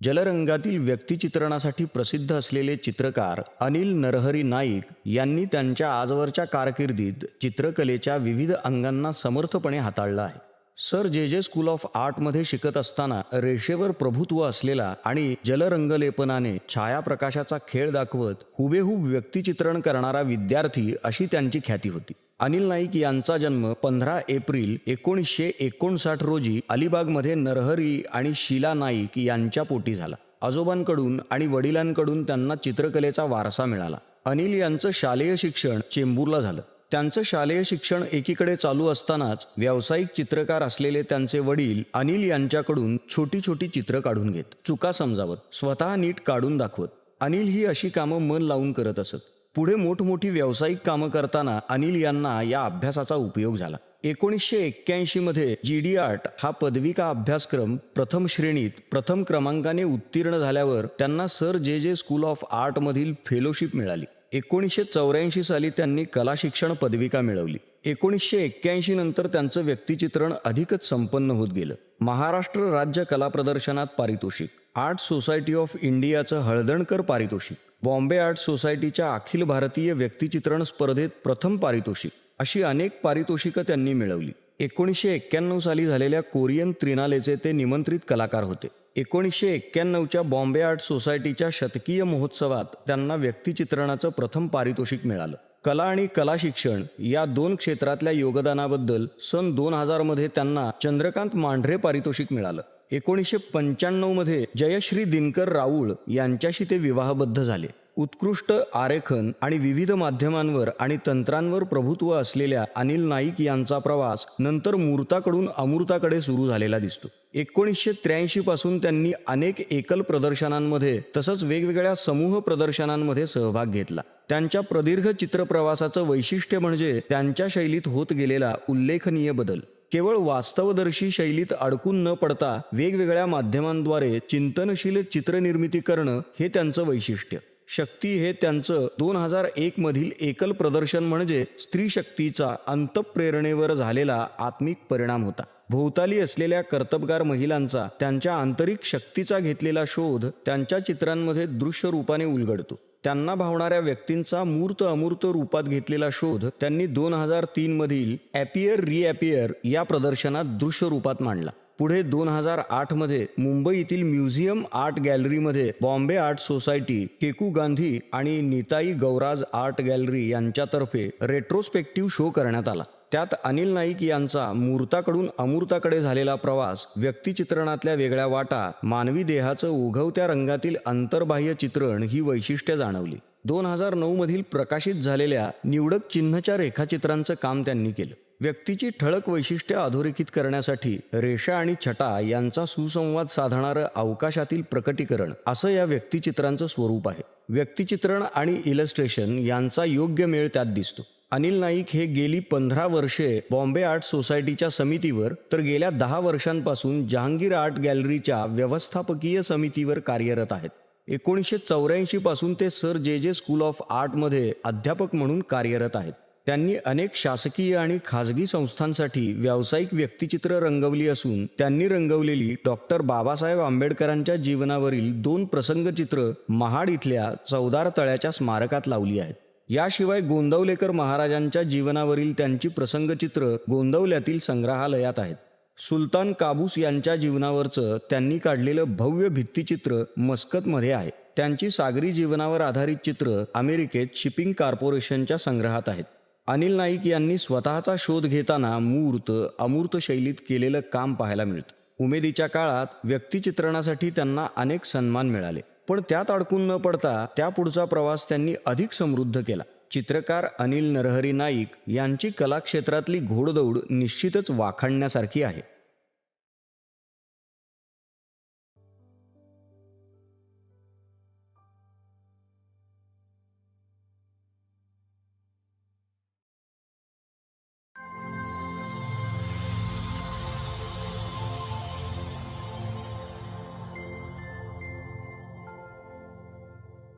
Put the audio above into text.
जलरंगातील व्यक्तिचित्रणासाठी प्रसिद्ध असलेले चित्रकार अनिल नरहरी नाईक यांनी त्यांच्या आजवरच्या कारकिर्दीत चित्रकलेच्या विविध अंगांना समर्थपणे हाताळलं आहे. सर जे स्कूल ऑफ आर्टमध्ये शिकत असताना रेषेवर प्रभुत्व असलेला आणि जलरंगलेपनाने छायाप्रकाशाचा खेळ दाखवत हुबेहूब व्यक्तिचित्रण करणारा विद्यार्थी अशी त्यांची ख्याती होती. अनिल नाईक यांचा जन्म 15 एप्रिल 1959 रोजी अलिबागमध्ये नरहरी आणि शीला नाईक यांच्या पोटी झाला. आजोबांकडून आणि वडिलांकडून त्यांना चित्रकलेचा वारसा मिळाला. अनिल यांचं शालेय शिक्षण चेंबूरला झालं. त्यांचं शालेय शिक्षण एकीकडे चालू असतानाच व्यावसायिक चित्रकार असलेले त्यांचे वडील अनिल यांच्याकडून छोटी छोटी चित्र काढून घेत, चुका समजावत, स्वतः नीट काढून दाखवत. अनिल ही अशी कामं मन लावून करत असत. पुढे मोठमोठी व्यावसायिक कामं करताना अनिल यांना या अभ्यासाचा उपयोग झाला. 1981 मध्ये GD आर्ट हा पदविका अभ्यासक्रम प्रथम श्रेणीत प्रथम क्रमांकाने उत्तीर्ण झाल्यावर त्यांना सर जे स्कूल ऑफ आर्टमधील फेलोशिप मिळाली. 1984 साली त्यांनी कला शिक्षण पदविका मिळवली. 1981 नंतर त्यांचं व्यक्तिचित्रण अधिकच संपन्न होत गेलं. महाराष्ट्र राज्य कला प्रदर्शनात पारितोषिक, आर्ट सोसायटी ऑफ इंडियाचं हळदणकर पारितोषिक, बॉम्बे आर्ट सोसायटीच्या अखिल भारतीय व्यक्तिचित्रण स्पर्धेत प्रथम पारितोषिक अशी अनेक पारितोषिकं त्यांनी मिळवली. 1991 साली झालेल्या कोरियन त्रिनालेचे ते निमंत्रित कलाकार होते. 1991च्या बॉम्बे आर्ट सोसायटीच्या शतकीय महोत्सवात त्यांना व्यक्तिचित्रणाचं प्रथम पारितोषिक मिळालं. कला आणि कला शिक्षण या दोन क्षेत्रातल्या योगदानाबद्दल सन 2000 मध्ये त्यांना चंद्रकांत मांढरे पारितोषिक मिळालं. 1995 मध्ये जयश्री दिनकर राऊळ यांच्याशी ते विवाहबद्ध झाले. उत्कृष्ट आरेखन आणि विविध माध्यमांवर आणि तंत्रांवर प्रभुत्व असलेल्या अनिल नाईक यांचा प्रवास नंतर मूर्ताकडून अमूर्ताकडे सुरू झालेला दिसतो. 1983 पासून त्यांनी अनेक एकल प्रदर्शनांमध्ये तसंच वेगवेगळ्या समूह प्रदर्शनांमध्ये सहभाग घेतला. त्यांच्या प्रदीर्घ चित्रप्रवासाचं वैशिष्ट्य म्हणजे त्यांच्या शैलीत होत गेलेला उल्लेखनीय बदल. केवळ वास्तवदर्शी शैलीत अडकून न पडता वेगवेगळ्या माध्यमांद्वारे चिंतनशील चित्रनिर्मिती करणं हे त्यांचं वैशिष्ट्य. शक्ती हे त्यांचं 2001 मधील एकल प्रदर्शन म्हणजे स्त्री शक्तीचा अंतःप्रेरणेवर झालेला आत्मिक परिणाम होता. भोवताली असलेल्या कर्तबगार महिलांचा त्यांच्या आंतरिक शक्तीचा घेतलेला शोध त्यांच्या चित्रांमध्ये दृश्य रूपाने उलगडतो. त्यांना भावणाऱ्या व्यक्तींचा मूर्त अमूर्त रूपात घेतलेला शोध त्यांनी 2003 मधील ॲपियर रिॲपियर या प्रदर्शनात दृश्य रूपात मांडला. पुढे 2008 मध्ये मुंबईतील म्युझियम आर्ट गॅलरीमध्ये बॉम्बे आर्ट सोसायटी, केकू गांधी आणि निताई गौराज आर्ट गॅलरी यांच्यातर्फे रेट्रोस्पेक्टिव्ह शो करण्यात आला. त्यात अनिल नाईक यांचा मूर्ताकडून अमूर्ताकडे झालेला प्रवास, व्यक्तिचित्रणातल्या वेगळ्या वाटा, मानवी देहाचं ओघवत्या रंगातील अंतर्बाह्य चित्रण ही वैशिष्ट्ये जाणवली. 2009 मधील प्रकाशित झालेल्या निवडक चिन्हच्या रेखाचित्रांचं काम त्यांनी केलं. व्यक्तीची ठळक वैशिष्ट्ये अधोरेखित करण्यासाठी रेषा आणि छटा यांचा सुसंवाद साधणारं अवकाशातील प्रकटीकरण असं या व्यक्तिचित्रांचं स्वरूप आहे. व्यक्तिचित्रण आणि इलस्ट्रेशन यांचा योग्य मेळ त्यात दिसतो. अनिल नाईक हे गेली 15 वर्षे बॉम्बे आर्ट सोसायटीच्या समितीवर तर गेल्या 10 वर्षांपासून जहांगीर आर्ट गॅलरीच्या व्यवस्थापकीय समितीवर कार्यरत आहेत. 1984 पासून ते सर जे स्कूल ऑफ आर्टमध्ये अध्यापक म्हणून कार्यरत आहेत. त्यांनी अनेक शासकीय आणि खाजगी संस्थांसाठी व्यावसायिक व्यक्तिचित्र रंगवली असून त्यांनी रंगवलेली डॉक्टर बाबासाहेब आंबेडकरांच्या जीवनावरील 2 प्रसंगचित्र महाड इथल्या चौदार तळ्याच्या स्मारकात लावली आहेत. याशिवाय गोंदवलेकर महाराजांच्या जीवनावरील त्यांची प्रसंगचित्र गोंदवल्यातील संग्रहालयात आहेत. सुलतान काबूस यांच्या जीवनावरचं त्यांनी काढलेलं भव्य भित्तिचित्र मस्कतमध्ये आहे. त्यांची सागरी जीवनावर आधारित चित्र अमेरिकेत शिपिंग कॉर्पोरेशनच्या संग्रहात आहेत. अनिल नाईक यांनी स्वतःचा शोध घेताना मूर्त अमूर्त शैलीत केलेलं काम पाहायला मिळतं. उमेदीच्या काळात व्यक्तिचित्रणासाठी त्यांना अनेक सन्मान मिळाले, पण त्यात अडकून न पडता त्यापुढचा प्रवास त्यांनी अधिक समृद्ध केला. चित्रकार अनिल नरहरी नाईक यांची कलाक्षेत्रातली घोडदौड निश्चितच वाखाणण्यासारखी आहे.